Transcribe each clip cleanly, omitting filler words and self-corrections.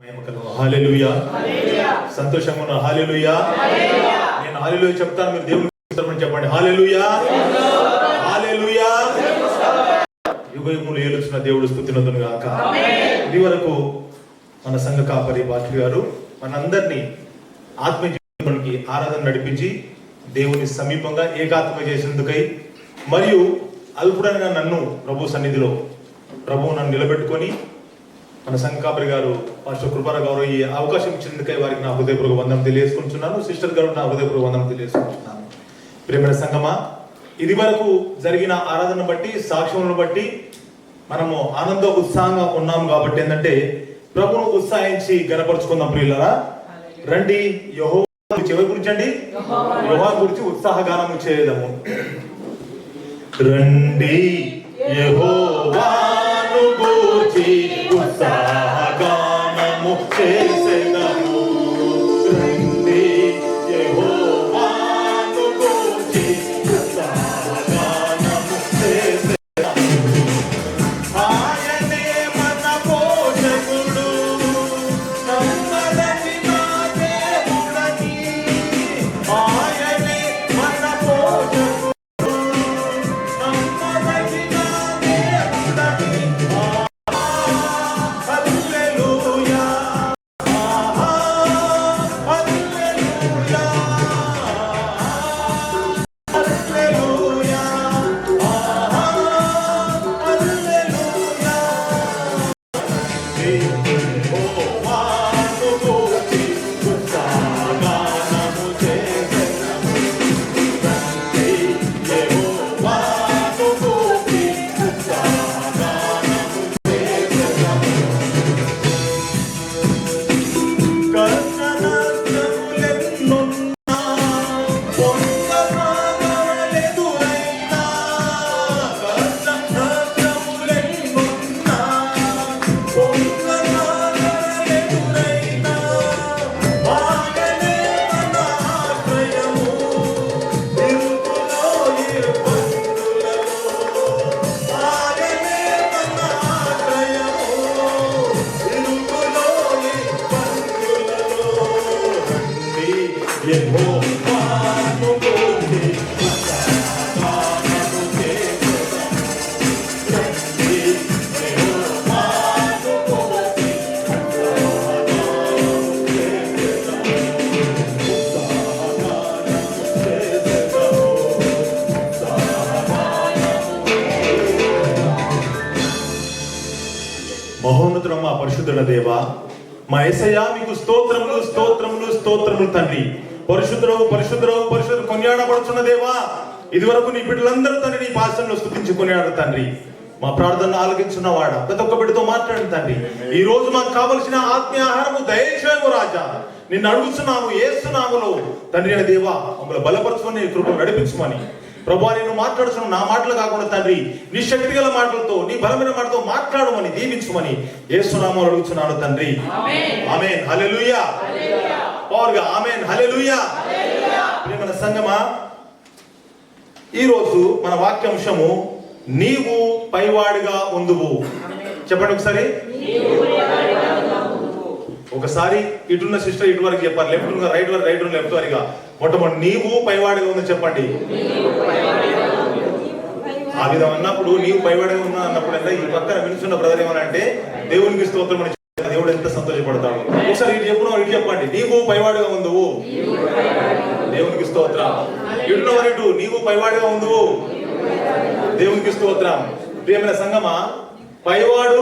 హల్లెలూయా. సంతోషంగా హల్లెలూయా. నేను హల్లెలూయా చెప్తాను, మీరు దేవుని చెప్పండి. హల్లెలూయా, హల్లెలూయా. యుగ యుగములు ఏలుచున్న దేవుడు స్తుతినందును గాక. ఇది వరకు మన సంఘ కాపరి బాకి గారు మనందరినీ ఆత్మీయ జీవనానికి ఆరాధన నడిపించి దేవుని సమీపంగా ఏకాత్మ చేసేందుకై మరియు అల్పుడైన నన్ను ప్రభు సన్నిధిలో ప్రభువు నన్ను నిలబెట్టుకొని మన సంఘ కాపరి గారు పాస్టర్ కృపారావు గారు ఈ అవకాశం ఇచ్చినందుకై వారికి నా హృదయపూర్వక వందనం తెలియజేసుకుంటున్నాను. సిస్టర్ గారు నా హృదయపూర్వక వందనం తెలియజేసుకుంటున్నాను. ప్రియమైన సంఘమా, ఇది వరకు జరిగిన ఆరాధన బట్టి సాక్ష్యములను బట్టి మనము ఆనంద ఉత్సాహంగా ఉన్నాము. కాబట్టి ఏంటంటే ప్రభువును ఉత్సాహించి గణపరుచుకుందాం. ప్రియులారా రండి, యెహోవా గురించి ఎవరి గురించి అండి? యెహోవా గురించి ఉత్సాహగానము చేయదము. రండి యెహోవాను గూర్చి ఉత్సాహగానము చేసేదము. రండి యెహోవాను గూర్చి ఉత్సాహగానము చేసేదము. ఆయనే మన పోషకుడు, నమ్మదగిన దేవుడని. ఆయనే మన పోషకుడు, నమ్మదగిన దేవుడని. హల్లెలూయా, హల్లెలూయా, హల్లెలూయా, హల్లెలూయా. యెహోవాను గూర్చి ఉత్సాహగానము చేసెదము. రండి యెహోవాను గూర్చి ఉత్సాహగానము చేసెదము. కష్టనష్టములెన్నున్నా, పొందనాలెదురైనా, కష్టనష్టములెన్నున్నా, పొందనాలెదురైనా, ఆయనే మన ఆశ్రయము. ఇరుకులో ఇబ్బందులలో ఆయనే మన ఆశ్రయము. ఇరుకులో ఇబ్బందులలో రండి యెహోవాను గూర్చి ఉత్సాహగానము చేసెదము. రండి యెహోవాను గూర్చి ఉత్సాహగానము చేసెదము. ఉత్సాహగానము చేసెదము. మహోన్నతుడైన మా పరిశుద్ధుడ దేవా, మా యేసయ్యా, మీకు స్తోత్రములు స్తోత్రములు స్తోత్రములు తండ్రి. పరిశుద్ధుడవు పరిశుద్ధుడవు పరిశుద్ధుడు కొనియాడబడుచున్న దేవా, ఇది వరకు నీ బిడ్డలందరూ తండ్రి నీ భాషల్లో స్తుతించి కొనియాడు తండ్రి. మా ప్రార్థనలు ఆలకించున్నవాడా, ప్రతి ఒక్క బిడ్డతో మాట్లాడు తండ్రి. ఈ రోజు మాకు కావలసిన ఆత్మీయ ఆహారము దయచేయము రాజా. నిన్ను అడుగుతున్నాము యేసు నామములో తండ్రి అయిన దేవా, మమ్మల్ని బలపరచుకొని కృప నడిపించమని. ప్రభువా, నేను మాట్లాడుతున్న నా మాటలు కాకుండా తండ్రి నీ శక్తి గల మాటలతో నీ బలమైన మాటతో మాట్లాడమని దీవించమని యేసు నామములో అడుగుతున్నాను తండ్రి. ఆమేన్. హల్లెలూయా. పవర్గా ఆమేన్. హల్లెలూయా. ప్రియమైన సంగమా, ఈ రోజు మన వాక్యాంశము నీవు పైవాడిగా ఉందువు. చెప్పండి ఒకసారి. ఒకసారి ఇటున్న సిస్టర్ ఇటు వరకు చెప్పాలి, లెఫ్ట్ రైట్ వరకు, రైట్ లెఫ్ట్ వరకుగా. మొట్టమొదటి నీవు పైవాడిగా ఉంది చెప్పండి. ఆ విధం అన్నప్పుడు నీవు పైవాడిగా ఉన్నా అన్నప్పుడు అంటే ఈ పక్కన వినుచున్న బ్రదర్ ఏమనంటే దేవునికి స్తోత్రం అని దేవుడు ఎంత సంతోషపడతాడు. ఒకసారి ఇటు చెప్పిన ఇటు చెప్పండి, నీవు పైవాడిగా ఉందువు. దేవునికి స్తోత్రం. ఇటున్న ఇటు నీవు పైవాడిగా ఉందువు. దేవునికి స్తోత్రం. ప్రియమైన సంగమా, పైవాడు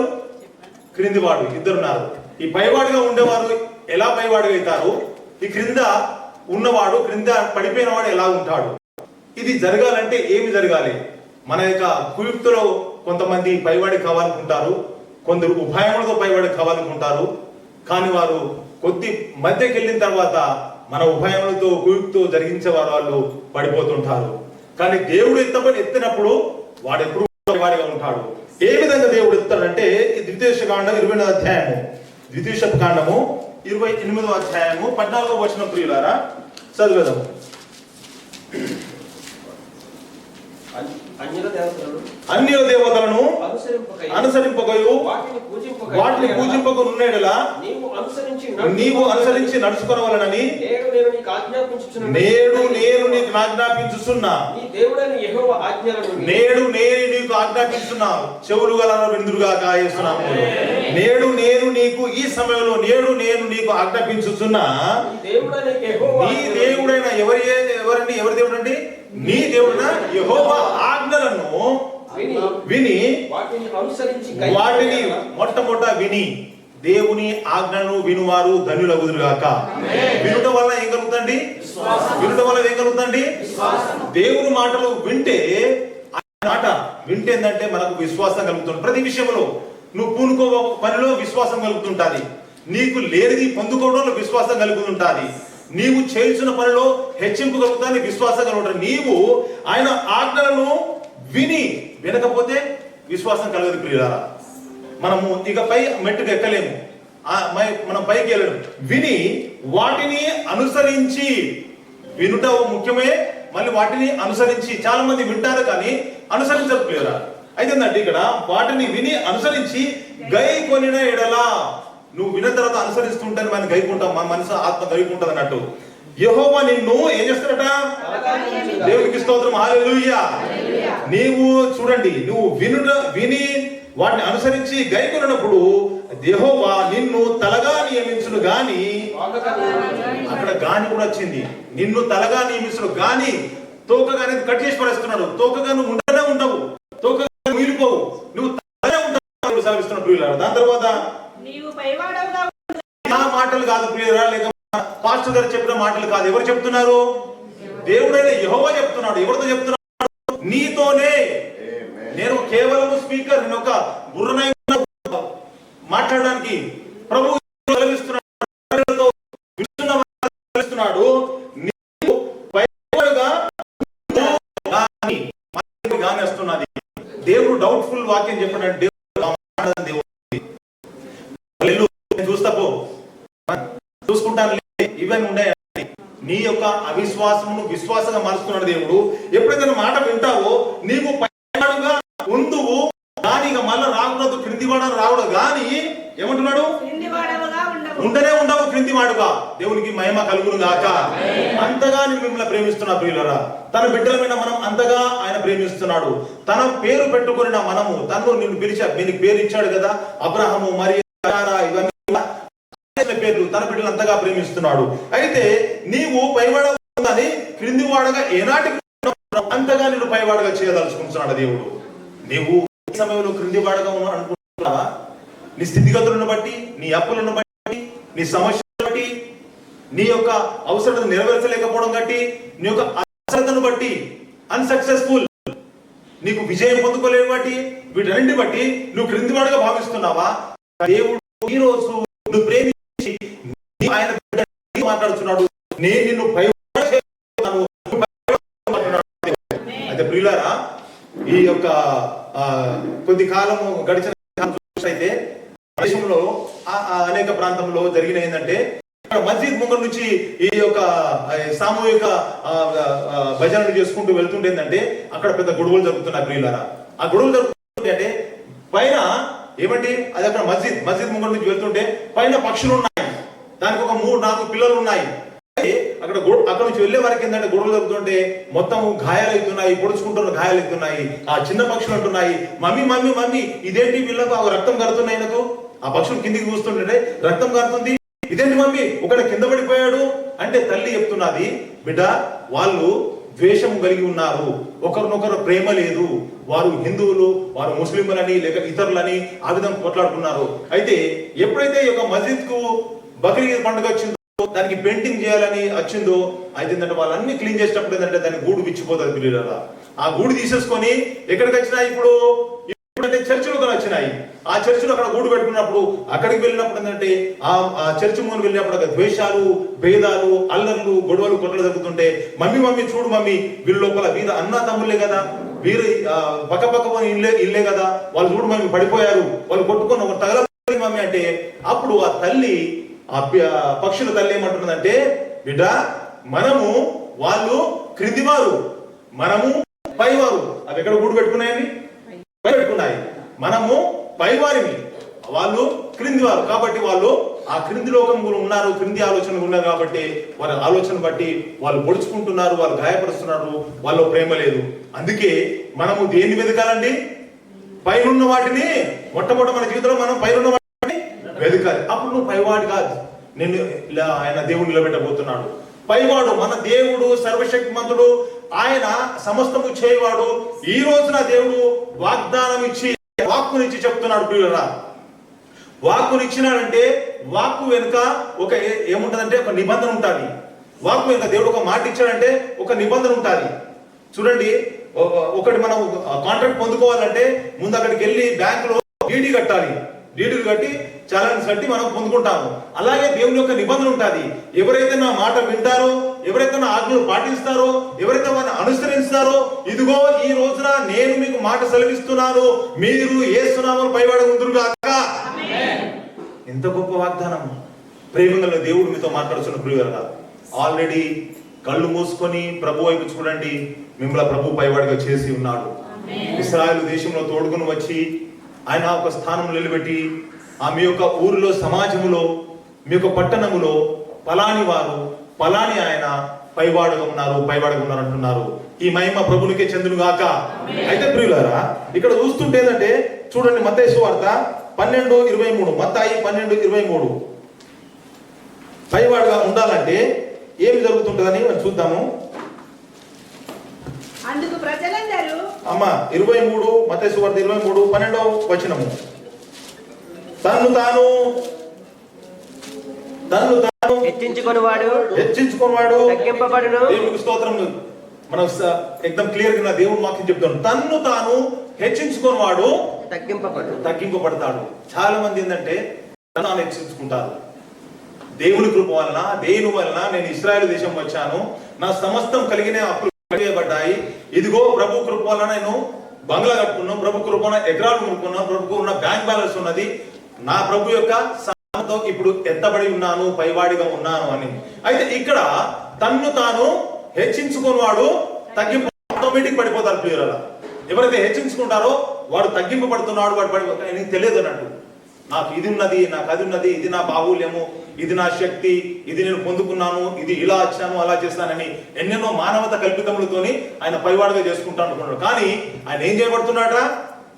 క్రిందివాడు ఇద్దరున్నారు. ఈ పైవాడిగా ఉండేవారు ఎలా పైవాడిగా అవుతారు? ఈ క్రింద ఉన్నవాడు, క్రింద పడిపోయిన వాడు ఎలా ఉంటాడు? ఇది జరగాలంటే ఏమి జరగాలి? మన యొక్క కుయుక్తులో కొంతమంది పైవాడి కావాలనుకుంటారు, కొందరు ఉపాయములతో పైవాడి కావాలనుకుంటారు. కానీ వారు కొద్ది మధ్యకి వెళ్ళిన తర్వాత మన ఉపాయములతో కుయుక్తో జరిగించే వాళ్ళు పడిపోతుంటారు. కానీ దేవుడు ఎత్తినప్పుడు వాడు ఎప్పుడు పైవాడిగా ఉంటాడు. ఏ విధంగా దేవుడు ఎత్తాడంటే ఈ ద్వితీయోపదేశకాండం 28వ అధ్యాయము, ద్వితీయోపదేశకాండము 28వ అధ్యాయము 14వ వచనం ప్రియులారా చదివేదాము. అన్యుల దేవతలను అన్యుల దేవతలను అనుసరింపకయు వాటిని పూజింపక నున్నెడలా నీవు అనుసరించి నడుచుకొనవలెనని నేడు నేను నీకు ఆజ్ఞాపించుచున్నా. నేడు నేను నీకు ఆజ్ఞాపించున్నా. చెవులు గల విందురుగా కాయేస్తున్నాము. నేడు నేను నీకు ఈ సమయంలో నేడు నేను నీకు ఆజ్ఞాపించుచున్నా. నీ దేవుడైన ఎవరి దేవుడు అండి? నీ దేవుడైన యెహోవా ఆజ్ఞలను విని వాటిని మొట్టమొదట విని దేవుని ఆజ్ఞను వినువారు ధన్యులగుదురుగాక. వినుట వల్ల ఏం కలుగుతండి? వినుట వల్ల ఏం కలుగుతండి? దేవుని మాటలు వింటే, మాట వింటే ఏంటంటే మనకు విశ్వాసం కలుగుతుంది. ప్రతి విషయంలో నువ్వు పూనుకో పనిలో విశ్వాసం కలుగుతుంటాది. నీకు లేనిది పొందుకోవడంలో విశ్వాసం కలుగుతుంటాది. నీవు చేసిన పనిలో హెచ్చింపు కలుగుతాన్ని విశ్వాసం కలుగుతాడు. నీవు ఆయన ఆజ్ఞలను విని వినకపోతే విశ్వాసం కలగదు ప్రియులారా. మనము ఇకపై మెట్టుకు ఎక్కలేము, మనం పైకి వెళ్ళడం. విని వాటిని అనుసరించి, వినుట ముఖ్యమే, మళ్ళీ వాటిని అనుసరించి. చాలా మంది వింటారు కానీ అనుసరించరు ప్రియులారా. అయితే ఇక్కడ వాటిని విని అనుసరించి గై కొనిన ఎడలా, నువ్వు విన్న తర్వాత అనుసరిస్తుంటాను మనం గైకుంటాం, మన మనసు ఆత్మ గైకుంటది అన్నట్టు. యెహోవా నిన్ను ఏం చేస్తాడట? దేవునికి స్తోత్రం, హల్లెలూయా. నీవు చూడండి, నువ్వు విని వాటిని అనుసరించి గైకొన్నప్పుడు యెహోవా నిన్ను తలగా నియమించును గాని, అక్కడ గాని కూడా వచ్చింది. నిన్ను తలగా నియమించును గాని తోకగా అనేది కట్ చేసి పడేస్తున్నాడు. తోకగా నువ్వు ఉండనే ఉండవు, తోకగా మిగిలిపోవు, నువ్వు తలగా ఉంటావు సెలవిస్తున్నాడు ప్రియులారా. దాని తర్వాత నా మాటలు కాదు ప్రియులారా, లేక పాస్టర్ గారు చెప్పిన మాటలు కాదు. ఎవరు చెప్తున్నారు? దేవుడైన యెహోవా చెప్తున్నాడు. ఎవరితో చెప్తున్నాడు? నీతోనే. నేను కేవలం స్పీకర్, నేను ఒక బుర్రనై మాట్లాడడానికి. ప్రభు సెలవిస్తున్నాడు, దేవుడు డౌట్ఫుల్ వాక్యం చెప్పాడంటే చూసుకుంటాను ఇవన్నీ ఉన్నాయి. నీ యొక్క అవిశ్వాసమును విశ్వాసంగా మారుస్తున్నాడు దేవుడు. ఎప్పుడైతే మాట వింటావో నీవు పైవాడుగా ఉందువు, కానీ ఇక మళ్ళీ రాకూడదు, క్రింది వాడని రాకూడదు. కానీ ఏమంటున్నాడు? ఉండనే ఉండవు క్రింది వాడుగా. దేవునికి మహిమ కలుగును గాక. అంతగా నేను మిమ్మల్ని ప్రేమిస్తున్నా ప్రియులరా. తన బిడ్డలమైన మనం అంతగా ఆయన ప్రేమిస్తున్నాడు. తన పేరు పెట్టుకున్న మనము, తను నిన్ను నీకు పేరు ఇచ్చాడు కదా, అబ్రహాము, మరియా, ఇవన్నీ పేర్లు. తన బిడ్డలు అంతగా ప్రేమిస్తున్నాడు. అయితే నీవు పైవాడని క్రింది వాడగా ఏనాటికి అంతగా నిన్ను పైవాడగా చేయదలుచుకుంటున్నాడు దేవుడు. నీవు ఈ సమయంలో క్రింది వాడగా అనుకుంటున్నావా? నీ స్థితిగతులను బట్టి, నీ అప్పులను బట్టి, నీ సమస్యలను బట్టి, నీ యొక్క అవసరత నెరవేర్చలేకపోవడం బట్టి, నీ యొక్క అవసరతను బట్టి, అన్సక్సెస్ఫుల్, నీకు విజయం పొందుకోలేని బట్టి, వీటన్నింటిని బట్టి నువ్వు క్రింది వాడుగా భావిస్తున్నావా? దేవుడు ఈ రోజు నువ్వు ప్రేమించి ఆయన మాట్లాడుతున్నాడు. నేను నిన్ను అయితే ప్రియులారా, ఈ యొక్క కొద్ది కాలము గడిచిన అయితే దేశంలో అనేక ప్రాంతంలో జరిగిన ఏంటంటే, మస్జిద్ ముంగర్ నుంచి ఈ యొక్క సామూహిక భజనలు చేసుకుంటూ వెళ్తుంటే ఏంటంటే అక్కడ పెద్ద గొడవలు జరుగుతున్నాయి ప్రియులారా. ఆ గొడవలు జరుగుతుంటే అంటే పైన ఏమంటే అది అక్కడ మస్జిద్ ముంగర్ నుంచి వెళ్తుంటే పైన పక్షులు ఉన్నాయి, దానికి ఒక 3-4 పిల్లలు ఉన్నాయి. అక్కడ నుంచి వెళ్లే వారికి ఏంటంటే గొడవలు జరుగుతుంటే మొత్తం గాయాలవుతున్నాయి, పొడుచుకుంటున్న గాయాలవుతున్నాయి. ఆ చిన్న పక్షులు అంటున్నాయి, మమ్మీ మమ్మీ మమ్మీ ఇదేంటి వీళ్ళకు రక్తం కడుతున్నాయి. నాకు ఆ పక్షులు కిందికి చూస్తుంటే రక్తం కడుతుంది, ఇదేంటి మమ్మీ ఒకటి కింద పడిపోయాడు అంటే తల్లి చెప్తున్నది, బిడ్డ వాళ్ళు ద్వేషం కలిగి ఉన్నారు, ఒకరినొకరు ప్రేమ లేదు, వారు హిందువులు, వారు ముస్లింలని లేక ఇతరులని ఆ విధంగా కొట్లాడుతున్నారు. అయితే ఎప్పుడైతే ఈ యొక్క మస్జిద్ కు బక్రీద్ పండుగ వచ్చిందో, దానికి పెయింటింగ్ చేయాలని వచ్చిందో, అయితే ఏంటంటే వాళ్ళన్ని క్లీన్ చేసేటప్పుడు ఏంటంటే దాని గూడు విచ్చిపోతుంది పిల్లల. ఆ గూడు తీసేసుకొని ఎక్కడికి వచ్చినాయి ఇప్పుడు అంటే చర్చిలో వచ్చినాయి. ఆ చర్చిలో అక్కడ గూడు పెట్టుకున్నప్పుడు అక్కడికి వెళ్ళినప్పుడు ఏంటంటే ఆ చర్చి ముందు వెళ్ళినప్పుడు అక్కడ ద్వేషాలు, భేదాలు, అల్లర్లు, గొడవలు, కొట్టలు జరుగుతుంటే మమ్మీ మమ్మీ చూడు మమ్మీ వీళ్ళ లోపల వీరు అన్న తమ్ముళ్ళే కదా, వీరు పక్క ఇల్లే కదా, వాళ్ళు చూడు మమ్మీ పడిపోయారు, వాళ్ళు కొట్టుకొని ఒక తగల మమ్మీ అంటే అప్పుడు ఆ తల్లి, ఆ పక్షుల తల్లి ఏమంటున్నదంటే, బిడ్డ మనము వాళ్ళు క్రిందివారు, మనము పైవారు. అవి ఎక్కడ గూడు పెట్టుకున్నాయండి? పెట్టుకున్నాయి. మనము పైవారిని, వాళ్ళు క్రింది వారు కాబట్టి వాళ్ళు ఆ క్రింది లోకంలో ఉన్నారు, క్రింది ఆలోచనలు ఉన్నారు కాబట్టి వారి ఆలోచన బట్టి వాళ్ళు పొడుచుకుంటున్నారు, వాళ్ళు గాయపరుస్తున్నారు, వాళ్ళు ప్రేమ లేదు. అందుకే మనము దేన్ని వెతకాలండి? పైనున్న వాటిని. మొట్టమొదటి మన జీవితంలో మనం పైనున్న వాటిని వెతకాలి. అప్పుడు నువ్వు పైవాడు కాదు, నిన్ను ఆయన దేవుడు నిలబెట్టబోతున్నాడు. పైవాడు మన దేవుడు సర్వశక్తిమంతుడు, ఆయన సమస్తము చేయవాడు. ఈ రోజున దేవుడు వాగ్దానం ఇచ్చి వాక్కునిచ్చి చెప్తున్నాడు ప్రియులరా. వాక్కునిచ్చినాడంటే వాక్కు వెనుక ఒక ఏముంటదంటే ఒక నిబంధన ఉంటుంది. వాక్కు వెనుక దేవుడు ఒక మాట ఇచ్చాడంటే ఒక నిబంధన ఉంటుంది. చూడండి, ఒకటి మనం కాంట్రాక్ట్ పొందుకోవాలంటే ముందు అక్కడికి వెళ్ళి బ్యాంకులో డీడీ కట్టాలి. డీడీలు కట్టి చలాన్స్ కట్టి మనం పొందుకుంటాము. అలాగే దేవుని యొక్క నిబంధన ఉంటుంది. ఎవరైతే నా మాట వింటారో, ఎవరైతే నా ఆజ్ఞలు పాటిస్తారో, ఎవరైతే వారిని అనుసరిస్తారో, ఇదిగో ఈ రోజున నేను మీకు మాట సెలవిస్తున్నాను, మీరు యేసు నామమున పైవాడ ఉందురుగాక. ఎంత గొప్ప వాగ్దానం! ప్రేమగల దేవుడు మీతో మాట్లాడుతున్న ప్రియులారా, ఆల్రెడీ కళ్ళు మూసుకొని ప్రభు వైపు చూడండి. మిమ్మల్ని ప్రభు పైవాడిగా చేసి ఉన్నాడు. ఇశ్రాయేలు దేశంలో తోడుకుని వచ్చి ఆయన ఒక స్థానంలో నిలబెట్టి మీ యొక్క ఊరిలో, సమాజములో, మీ యొక్క పట్టణములో పలాని వారు, పలాని ఆయన పైవాడుగా ఉన్నారు అంటున్నారు. ఈ మహిమ ప్రభునికే చెందును గాక. అయితే ప్రియులారా, ఇక్కడ చూస్తుంటే ఏంటంటే చూడండి, మత్తయి సువార్త 12:23, మత్తయి 12:23. పైవాడుగా ఉండాలంటే ఏమి జరుగుతుంటుందని మనం చూద్దాము. అందుకు ప్రజలందరూ 23, మత్తయి సువార్త 23, 12వ వచనము. తన్ను తాను హెచ్చించుకొనివాడు తగ్గింపబడును. దేవునికి స్తోత్రం. మనం ఎక్దమ్ క్లియర్ గా దేవుడు వాక్యం చెప్తాను. తన్ను తాను హెచ్చించుకున్నవాడు తగ్గింపబడతాడు. చాలా మంది ఏంటంటే తను హెచ్చించుకుంటారు. దేవుని కృప వలన, దేవుని వలన నేను ఇశ్రాయేలు దేశం వచ్చాను, నా సమస్తం కలిగిన అప్పులు కలిగబడ్డాయి, ఇదిగో ప్రభు కృప వలన నేను బంగ్లా కట్టుకున్నాం, ప్రభు కృప ఎకరాలు కొనుక్కున్నాం, ప్రభుకు ఉన్న బ్యాంక్ బ్యాలెన్స్ ఉన్నది, నా ప్రభు యొక్క సహాయంతో ఇప్పుడు ఎత్తబడి ఉన్నాను, పైవాడిగా ఉన్నాను అని. అయితే ఇక్కడ తన్ను తాను హెచ్చించుకున్నవాడు తగ్గింపు ఆటోమేటిక్ పడిపోతారు ప్రియులారా. ఎవరైతే హెచ్చించుకుంటారో వాడు తగ్గింపబడుతున్నాడు, వాడు ఆయనకి తెలియదు అన్నట్టు. నాకు ఇది ఉన్నది, నాకు అది ఉన్నది, ఇది నా బాహుల్యము, ఇది నా శక్తి, ఇది నేను పొందుకున్నాను, ఇది ఇలా వచ్చాను, అలా చేస్తానని ఎన్నెన్నో మానవత కల్పితములతోని ఆయన పైవాడుగా చేసుకుంటా అనుకున్నాడు. కానీ ఆయన ఏం చేయబడుతున్నాడ?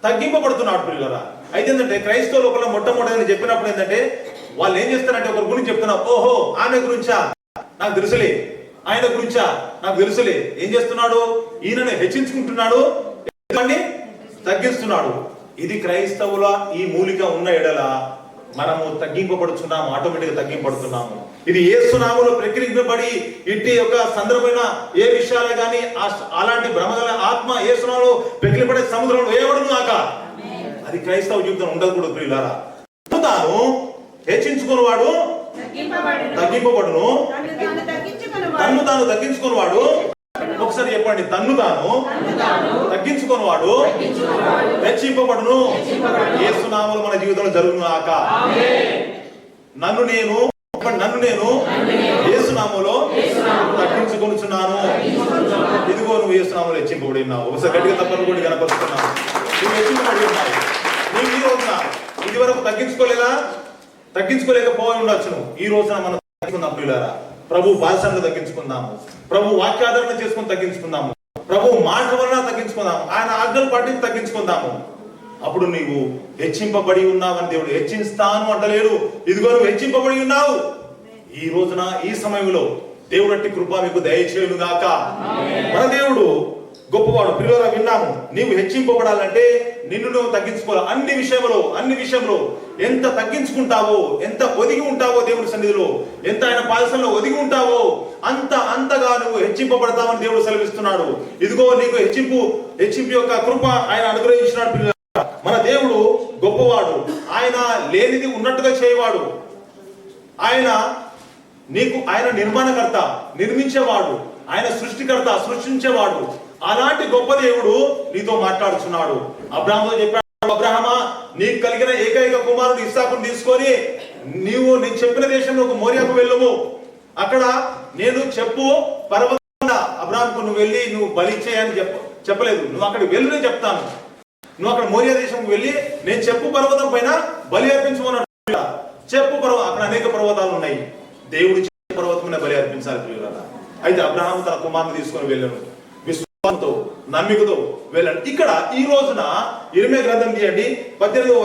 తగ్గింపబడుతున్నాడు ప్రియులారా. అయితే ఏంటంటే క్రైస్తవ లోపల మొట్టమొదటి చెప్పినప్పుడు ఏంటంటే వాళ్ళు ఏం చేస్తారంటే ఒకరి గురించి చెప్తున్నారు, ఓహో ఆమె గురించా నాకు తెలుసులే, ఆయన గురించా నాకు తెలుసులే. ఏం చేస్తున్నాడు? ఈయనని హెచ్చించుకుంటున్నాడు, తగ్గిస్తున్నాడు. ఇది క్రైస్తవుల ఈ మూలిక ఉన్న ఎడల మనము తగ్గింపబడుతున్నాము, ఆటోమేటిక్ గా తగ్గింపబడుతున్నాము. ఇది యేసు నామములో ప్రక్రియబడి ఇంటి యొక్క సందర్భమైన ఏ విషయాలే గానీ అలాంటి భ్రమగల ఆత్మ యేసు నామములో ప్రక్రియపడే సముద్రంలో వేయబడును గాక. అది క్రైస్తవ జీవితం ఉండకూడదు ప్రియులారా. తాను హెచ్చించుకున్నవాడు తగ్గింపబడును, తన్ను తాను తగ్గించుకున్నవాడు. ఒకసారి చెప్పండి, తన్ను తాను తగ్గించుకున్నవాడు హెచ్చింపబడును. యేసు నామములో మన జీవితంలో జరుగును గాక. నన్ను నేను యేసు నామములో తగ్గించుకొనుచున్నాను. ఇదిగో నువ్వు యేసు నామములో హెచ్చింపబడి ఉన్నావు. ఒకసారి గట్టిగా తప్పని కూడా కనపరుస్తున్నావు. నువ్వు హెచ్చింపబడి ఉన్నావు. నువ్వు ఈ రోజున ఇది వరకు తగ్గించుకోలేకపోయి ఉండొచ్చు. ఈ రోజున మనం తగ్గించుకుందాం ప్రియులారా. ప్రభు బాల్సంగా తగ్గించుకుందాము, ప్రభు వాక్యాదరణ చేసుకుని తగ్గించుకుందాము, ప్రభు మాట వలన తగ్గించుకుందాము, ఆయన ఆజ్ఞలు పాటించి తగ్గించుకుందాము. అప్పుడు నీవు హెచ్చింపబడి ఉన్నావని దేవుడు హెచ్చింస్తాను అంటలేడు. ఇదిగో నువ్వు హెచ్చింపబడి ఉన్నావు. ఈ రోజున ఈ సమయంలో దేవుడు అట్టి కృప మీకు దయచేయును గాక. మన దేవుడు గొప్పవాడు. ప్రియులారా విన్నాము, నీవు హెచ్చింపబడాలంటే నిన్ను నువ్వు తగ్గించుకోవాలి. అన్ని విషయంలో ఎంత తగ్గించుకుంటావో, ఎంత ఒదిగి ఉంటావో దేవుడి సన్నిధిలో, ఎంత ఆయన పాదసంలో ఒదిగి ఉంటావో అంతగా నువ్వు హెచ్చింపబడతావని దేవుడు సెలవిస్తున్నాడు. ఇదిగో నీకు హెచ్చింపు యొక్క కృప ఆయన అనుగ్రహించినాడు. ప్రియులారా, మన దేవుడు గొప్పవాడు. ఆయన లేనిది ఉన్నట్టుగా చేయవాడు. ఆయన నిర్మాణకర్త, నిర్మించేవాడు, ఆయన సృష్టించేవాడు. అలాంటి గొప్ప దేవుడు నీతో మాట్లాడుతున్నాడు. అబ్రాహాముతో చెప్పాడు, అబ్రాహామా నీకు కలిగిన ఏకైక కుమారుడు ఇస్సాకును తీసుకొని నేను చెప్పిన దేశంలో మోరియాకు వెళ్ళము, అక్కడ నేను చెప్పు పర్వత అబ్రాహాముకు నువ్వు వెళ్ళి నువ్వు బలి చేయని చెప్పలేదు, నువ్వు అక్కడికి వెళ్ళి చెప్తాను, నువ్వు అక్కడ మోరియా దేశం వెళ్ళి నేను చెప్పు పర్వతం పైన బలి అర్పించమన్నాడు. చెప్పు పర్వతం, అక్కడ అనేక పర్వతాలు ఉన్నాయి. దేవుడు చెప్పు పర్వతం మీద బలి అర్పించాలి ప్రియులారా. అయితే అబ్రహాము తన కుమారుని తీసుకొని వెళ్ళాను, విశ్వాసంతో నమ్మికతో వెళ్ళాను. ఇక్కడ ఈ రోజున ఇర్మియా గ్రంథం తీయండి, 18వ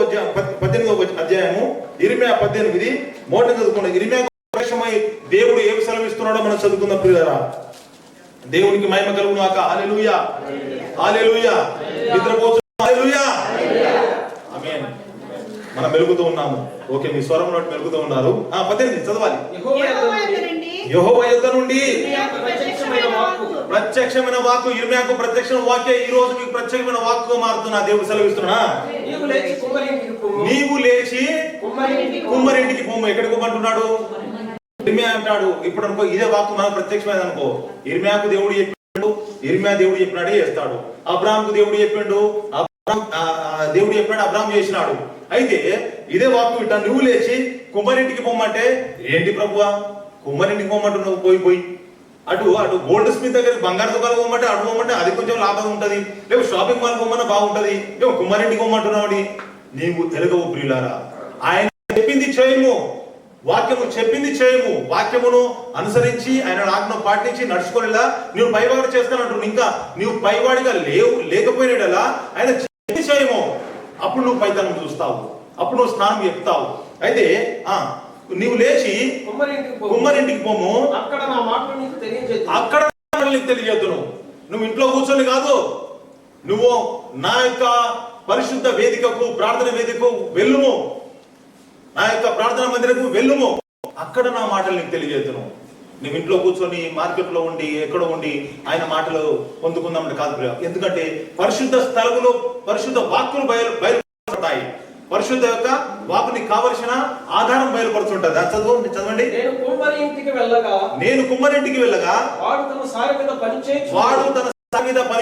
అధ్యాయము, ఇర్మియా 18 మోట చదువుకున్న ఇర్మియా ప్రత్యక్షమై దేవుడు ఏమి సెలవిస్తున్నాడో మనం చదువుకుందాం ప్రియులారా. దేవునికి మహిమ కలుగును గాక. హల్లెలూయా, హల్లెలూయా. నిద్రపోతున్నాం, హల్లెలూయా, ఆమేన్. మనం మెలుగుతూ ఉన్నాము. ఓకే, మీ స్వరం నోటి మెలుగుతూ ఉన్నారు. 18 చదవాలి. యెహోవా యొద్ద నుండి ప్రత్యక్షమైన వాక్కు, ఇర్మియాకు ప్రత్యక్షమైన వాక్య ఈ రోజు మీకు ప్రత్యక్షమైన వాక్కుగా మారుతున్నా దేవుడు సెలవిస్తున్నా. నీవు లేచి కుమ్మరింటికి పోము. ఎక్కడికి పోమంటున్నాడు? ఇర్మియా అంటాడు. ఇప్పుడు అనుకో ఇదే వాక్కు మనకు ప్రత్యక్షమైన అనుకో, ఇర్మియాకు దేవుడు చెప్పాడు, ఇర్మియా దేవుడు చెప్పినాడే చేస్తాడు. అబ్రాహాంకు దేవుడు చెప్పిండు, దేవుడు చెప్పినాడు, అబ్రాహాం చేసినాడు. అయితే ఇదే వాక్కు ఇట్లా నువ్వు లేచి కుమ్మరింటికి పోమంటే ఏంటి ప్రభువా, కుమ్మరింటికి పోమంటున్నావు? పోయి అటు అటు గోల్డ్ స్మిత్ దగ్గర బంగారు దుకాణం పోమంటే అటు పోమంటే అది కొంచెం లాభం ఉంటది, లేవు షాపింగ్ మాల్ పోమన్నా బాగుంటది, లేవు కుమ్మరింటికి పోమంటున్నావు. నీవు ఎరగవు ప్రియులారా. ఆయన చెప్పింది చేయము, వాక్యము చెప్పింది చేయము, వాక్యమును అనుసరించి ఆయన ఆజ్ఞను పాటించి నడుచుకోలేలా నువ్వు పైవాడు చేస్తానంటు. ఇంకా నువ్వు పైవాడిగా లేకపోయినలా ఆయన చెప్పింది చేయము, అప్పుడు నువ్వు పైతనం చూస్తావు, అప్పుడు నువ్వు స్నానం చెప్తావు. అయితే నీవు లేచి కుమ్మరింటికి పోము, అక్కడ నా మాటలు నీకు తెలియజేద్దును. నువ్వు ఇంట్లో కూర్చొని కాదు, నువ్వు నా యొక్క పరిశుద్ధ వేదికకు, ప్రార్థన వేదికకు వెళ్ళుము, నా యొక్క ప్రార్థన మందిరకు వెళ్ళుము, అక్కడ నా మాటలు నీకు తెలియజేద్దును. నువ్వు ఇంట్లో కూర్చొని మార్కెట్లో ఉండి ఎక్కడో ఉండి ఆయన మాటలు పొందుకుందామంటే కాదు. ఎందుకంటే పరిశుద్ధ స్థలములో పరిశుద్ధ వాక్కులు బయలుపడతాయి. పరిశుద్ధ యొక్క వాకుని కావలసిన ఆధారం బయలుపరుచుంటది. చదవండి. నేను కుమ్మరింటికి వెళ్ళగా వాడు తన సారి మీద పని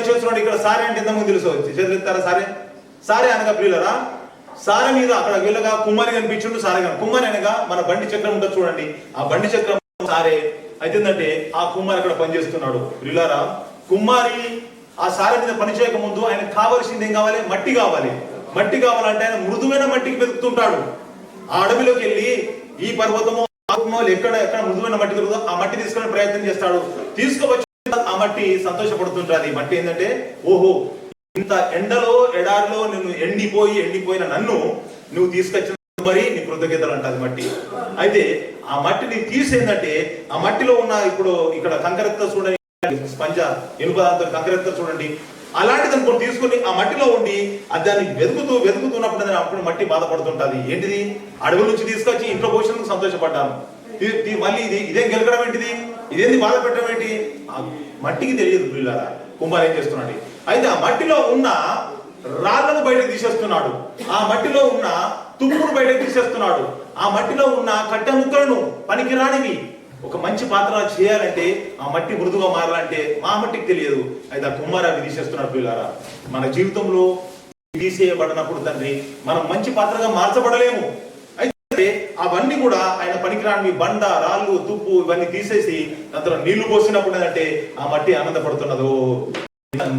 చేస్తున్నాడు. ఇక్కడ సారి అంటే ఎంతమంది తెలుసు? చదివిస్తారా? సారే అనగా ప్రియులరా, సారె మీద అక్కడ వెళ్ళగా కుమ్మరి కనిపించుండు. సారె కుమ్మరి అనగా మన బండి చక్రం ఉంటుంది చూడండి, ఆ బండి చక్రం సారే. అయితే ఏంటంటే ఆ కుమ్మరి అక్కడ పనిచేస్తున్నాడు. ప్రియులారా, కుమ్మారి ఆ సారె మీద పని చేయక ముందు ఆయనకు కావలసింది ఏం కావాలి? మట్టి కావాలి. మట్టి కావాలంటే ఆయన మృదువైన మట్టికి వెతుకుతుంటాడు. ఆ అడవిలోకి వెళ్ళి ఈ పర్వతమో ఎక్కడ ఎక్కడ మృదువైన మట్టి దొరుకుతుందో ఆ మట్టి తీసుకునే ప్రయత్నం చేస్తాడు. తీసుకువచ్చి ఆ మట్టి సంతోషపడుతుంటాది. మట్టి ఏంటంటే, ఓహో ఇంత ఎండలో ఎడారిలో నిన్ను ఎండిపోయిన నన్ను నువ్వు తీసుకొచ్చిన మరి నీ కృతజ్ఞతలు అంటది మట్టి. అయితే ఆ మట్టిని తీసేందంటే ఆ మట్టిలో ఉన్న ఇప్పుడు ఇక్కడ కంకరెత్త చూడండి, స్పంజ ఇనుప దాంతో కంకరెత్త చూడండి, అలాంటిది అనుకోని తీసుకుని ఆ మట్టిలో ఉండి దాన్ని వెతుకుతున్నప్పుడు అప్పుడు మట్టి బాధపడుతుంటది. ఏంటిది? అడవి నుంచి తీసుకొచ్చి ఇంట్లో పోషణకు సంతోషపడ్డాను, మళ్ళీ ఇదేం గెలకడం ఏంటిది, ఇదేంది బాధ పెట్టడం ఏంటి? ఆ మట్టికి తెలియదు ప్రియులారా కుమార్ ఏం చేస్తున్నాడు. అయితే ఆ మట్టిలో ఉన్న రాళ్లను బయటకు తీసేస్తున్నాడు, ఆ మట్టిలో ఉన్న తుప్పును బయటకు తీసేస్తున్నాడు, ఆ మట్టిలో ఉన్న కట్టె ముక్కలను పనికిరానివి ఒక మంచి పాత్ర చేయాలంటే ఆ మట్టి మృదుగా మారాలంటే మా మట్టికి తెలియదు. అయితే ఆ కుమార్ అవి తీసేస్తున్నాడు. పిల్లారా, మన జీవితంలో తీసేయబడినప్పుడు తండ్రి మనం మంచి పాత్రగా మార్చబడలేము. అయితే అవన్నీ కూడా ఆయన పనికిరాని బండ, రాళ్ళు, తుప్పు ఇవన్నీ తీసేసి దాంట్లో నీళ్లు పోసినప్పుడు ఏంటంటే ఆ మట్టి ఆనందపడుతున్నదో,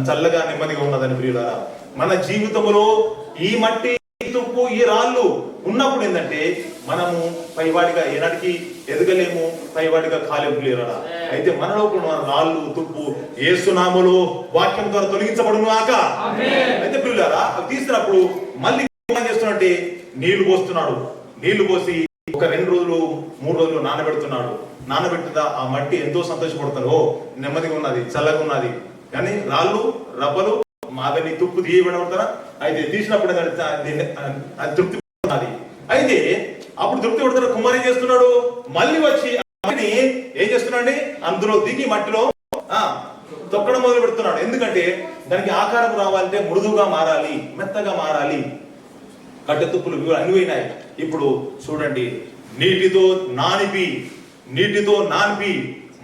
చల్లగా నెమ్మదిగా ఉన్నదని. ప్రియులారా, మన జీవితంలో ఈ మట్టి, ఈ తుప్పు, ఈ రాళ్ళు ఉన్నప్పుడు ఏంటంటే మనము పైవాడిగా ఏనాటికి ఎదగలేము, పైవాడిగా కాలేము. ప్రియులారా, అయితే మనలో ఉన్న రాళ్ళు, తుప్పు యేసు నామములో వాక్యం ద్వారా తొలగించబడును గాక. అయితే ప్రియులారా, అవి తీసినప్పుడు మళ్ళీ ఏం చేస్తున్నట్టే నీళ్లు పోస్తున్నాడు. నీళ్లు పోసి ఒక 2 రోజులు 3 రోజులు నానబెడుతున్నాడు. నానబెట్టిన ఆ మట్టి ఎంతో సంతోషపడతారు. ఓ నెమ్మదిగా ఉన్నది, చల్లగా ఉన్నది. కానీ రాళ్ళు, రబ్బలు మాదని తుప్పు తీయబడతారా? అయితే తీసినప్పుడు అది తృప్తి పడుతున్నది. అయితే అప్పుడు తృప్తి పడతారు. కుమార్ ఏం చేస్తున్నాడు? మళ్ళీ వచ్చి ఏం చేస్తున్నాడు? అందులో దిగి మట్టిలో తొక్కడం మొదలు పెడుతున్నాడు. ఎందుకంటే దానికి ఆకారం రావాలంటే మృదువుగా మారాలి, మెత్తగా మారాలి. కట్టె తుప్పులు అనిపోయినాయి. ఇప్పుడు చూడండి, నీటితో నానిపి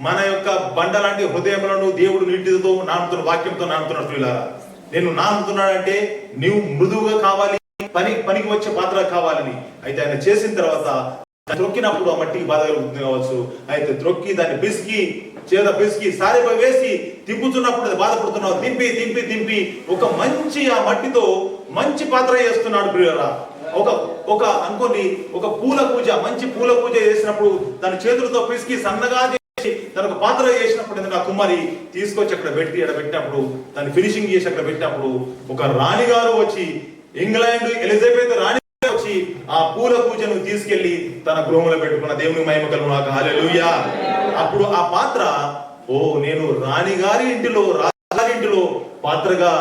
మన యొక్క బండ లాంటి హృదయములను దేవుడు నీటితో నానుతున్న, వాక్యంతో నానుతున్నాడు. ప్రియులారా, నేను నానుతున్నాడంటే నీవు మృదువుగా కావాలి, పనికి వచ్చే పాత్ర కావాలని. అయితే ఆయన చేసిన తర్వాత త్రొక్కినప్పుడు ఆ మట్టికి బాధ కలుగుతుంది కావచ్చు. అయితే త్రొక్కి దాన్ని పిసికి చేత పిసికి సారిపై వేసి తిప్పుతున్నప్పుడు అది బాధపడుతున్నావు. తింపి తింపి తింపి ఒక మంచి ఆ మట్టితో మంచి పాత్ర చేస్తున్నాడు ప్రియులారా. ఒక అనుకోని ఒక పూల పూజ, మంచి పూల పూజ చేసినప్పుడు దాని చేతులతో పిసికి సన్నగా చేసి దాని ఒక పాత్ర చేసినప్పుడు ఆ కుమారి తీసుకొచ్చి అక్కడ పెట్టినప్పుడు దాన్ని ఫినిషింగ్ చేసి అక్కడ పెట్టినప్పుడు ఒక రాణి గారు వచ్చి, ఇంగ్లాండ్ ఎలిజబెత్ రాణి వచ్చి ఆ పూల పూజను తీసుకెళ్లి తన గృహంలో పెట్టుకున్న దేవుని మహిమ కలుగును. హల్లెలూయా. అప్పుడు ఆ పాత్ర నేను రాణి గారి ఇంటిలో, రాజుగారి ఇంటిలో పాత్రగా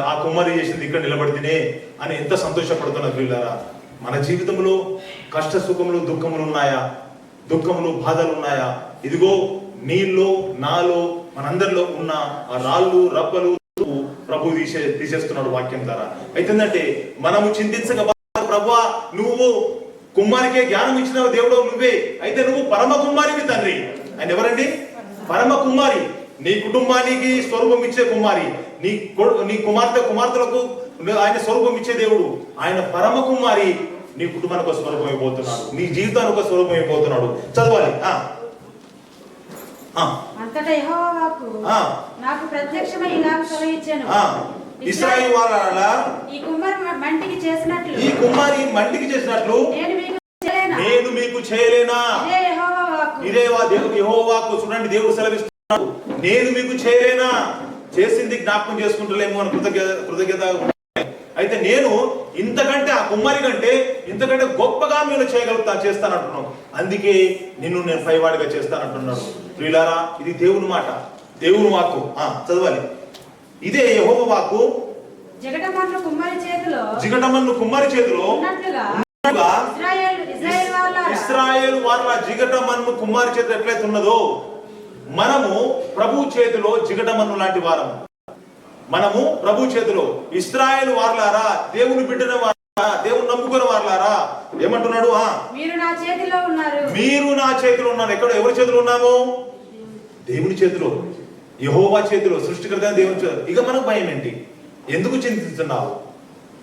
ఆ కుమారి చేసింది ఇక్కడ నిలబడితేనే అని ఎంత సంతోషపడుతున్నారు పిల్లరా. మన జీవితంలో కష్ట సుఖములు దుఃఖములు ఉన్నాయా? దుఃఖములు బాధలు ఉన్నాయా? ఇదిగో నీలో నాలో మనందరిలో ఉన్న ఆ రాళ్ళు రబ్బలు ప్రభు తీసేస్తున్నాడు వాక్యం ద్వారా. అయితే మనము చింతించక, ప్రభువా నువ్వు కుమారికే జ్ఞానం ఇచ్చిన దేవుడు నువ్వే, అయితే నువ్వు పరమ కుమారికి తండ్రి. ఆయన ఎవరండి? పరమ కుమారి. నీ కుటుంబానికి స్వరూపం ఇచ్చే కుమారి, నీ కుమార్తెలకు ఆయన స్వరూపం ఇచ్చే దేవుడు. ఆయన పరమ కుమారి నీ కుటుంబానికి ఒక స్వరూపం అయిపోతున్నాడు, నీ జీవితానికి ఒక స్వరూపం అయిపోతున్నాడు. చదవాలి. అంతటా యెహోవా వాక్కు నాకు ప్రత్యక్షమై ఇలాగ సెలవిచ్చెను, ఇశ్రాయేలు వారలారా, ఈ కుమారి మంటికి చేసినట్లు నేను మీకు చేయలేనా? ఇదే యెహోవా వాక్కు. చూడండి, దేవుడు సెలవిస్తున్నాడు, నేను మీకు చేయలేనా? చేసింది జ్ఞాపకం చేసుకుంటలేమో అని కృతజ్ఞత. అయితే నేను ఇంతకంటే ఆ కుమారి కంటే ఇంతకంటే గొప్పగా మీరు చేస్తానంటున్నాను. అందుకే నేను పైవాడిగా చేస్తానంటున్నాడు. ప్రియులారా, ఇది దేవుని మాట, దేవుని వాక్కు. చదవాలి. ఇదే యెహోవా వాక్కు. జిగటమన్ను కుమారి చేతిలో ఇశ్రాయేలు వార్ల జిగటమన్ను కుమారి చేతిలో ఎట్లయితే ఉన్నదో, మనము ప్రభు చేతిలో జిగటమన్ను లాంటి వారము. మనము ప్రభు చేతిలో ఇశ్రాయేలు వార్లారా, దేవుని బిడ్డన వార్లారా, దేవుని నమ్ముకున్న వార్లారా ఏమంటున్నాడు? మీరు నా చేతిలో ఉన్నారు. ఎక్కడ? ఎవరి చేతిలో ఉన్నాము? దేవుని చేతిలో, యెహోవా చేతిలో, సృష్టికర్త దేవుని చేతిలో. ఇక మనకు భయం ఏంటి? ఎందుకు చింతిస్తున్నావు?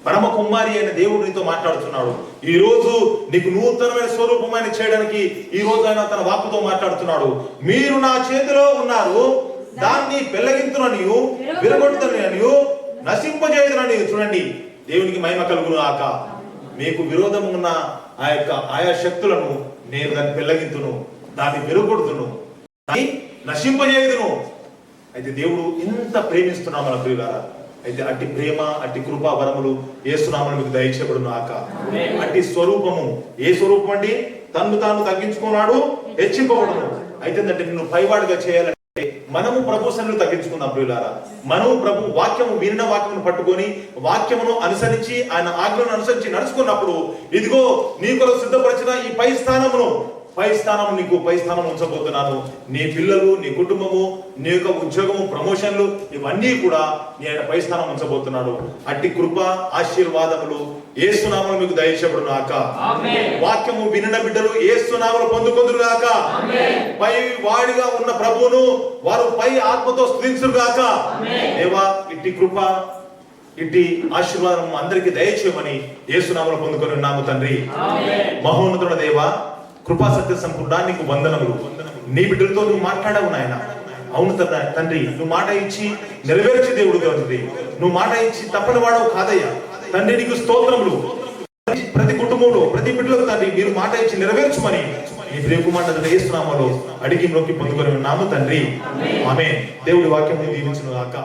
పరమ కుమారి అయిన దేవుడు నీతో మాట్లాడుతున్నాడు. ఈ రోజు నీకు నూతనమైన స్వరూపమైన చేయడానికి ఈ రోజు ఆయన తన వాక్కుతో మాట్లాడుతున్నాడు. మీరు నా చేతిలో ఉన్నారు, దాన్ని పెళ్లగింతుననియు విరగొట్టుననియు నశింపజేయుదుననియు. చూడండి, దేవునికి మహిమ కలుగును గాక. మీకు విరోధం ఉన్న ఆయా శక్తులను నేను దాన్ని పెళ్లగింతును, దాన్ని విరగొడుతును, దాన్ని నశింపజేయుదును. అయితే దేవుడు ఇంత ప్రేమిస్తున్నాం మన ప్రియులారా. అయితే అట్టి ప్రేమ, అట్టి కృపా వరములు యేసునామమున మీకు దయచేయబడును గాక. అట్టి స్వరూపము ఏ స్వరూపం అండి? తన్ను తాను తగ్గించుకున్నాడు, హెచ్చింపబడును. అయితే నిన్ను పైవాడిగా చేయాలంటే మనము ప్రభు సన్నిధిలో తగ్గించుకుందాం ప్రియులారా. మనము ప్రభు వాక్యము, వినిన వాక్యమును పట్టుకొని వాక్యమును అనుసరించి ఆయన ఆజ్ఞను అనుసరించి నడుచుకున్నప్పుడు, ఇదిగో నీ కొరకు సిద్ధపరిచిన ఈ పై స్థానం ఉంచబోతున్నాను. నీ పిల్లలు, నీ కుటుంబము, నీ యొక్క ఉద్యోగము, ప్రమోషన్లు ఇవన్నీ కూడా నీ ఆయన పై స్థానం ఉంచబోతున్నాడు. అట్టి కృప ఆశీర్వాదములు యేసునామమున మీకు దయచేయబడును గాక. వాక్యము వినిన బిడ్డలు యేసునామమున పొందుకొందురు గాక. పై వాడిగా ఉన్న ప్రభువును వారు పై ఆత్మతో స్తుతించురు గాక. దేవా, ఇట్టి కృప, ఇట్టి ఆశీర్వాదం అందరికీ దయచేయమని యేసునామమున పొందుకొని ఉన్నాము తండ్రి. మహోన్నతుడ దేవా, కృపా సత్య సంపూర్ణ నీకు వందనములు. నీ బిడ్డలతో నువ్వు మాట్లాడావు నాయన. అవును తండ్రి, నువ్వు మాట ఇచ్చి నెరవేర్చే దేవుడు తండ్రి. నువ్వు మాట ఇచ్చి తప్పని వాడవు కాదయ్యా తండ్రి. నీకు స్తోత్రములు. ప్రతి కుటుంబంలో ప్రతి బిడ్డలకు తండ్రి మీరు మాట ఇచ్చి నెరవేర్చుమని నీ ప్రియకుమారుని యేసు నామములో అడిగి మొక్కి పొందుకొని ఉన్నాము తండ్రి. ఆమేన్. దేవుడి వాక్యం దీవించును గాక.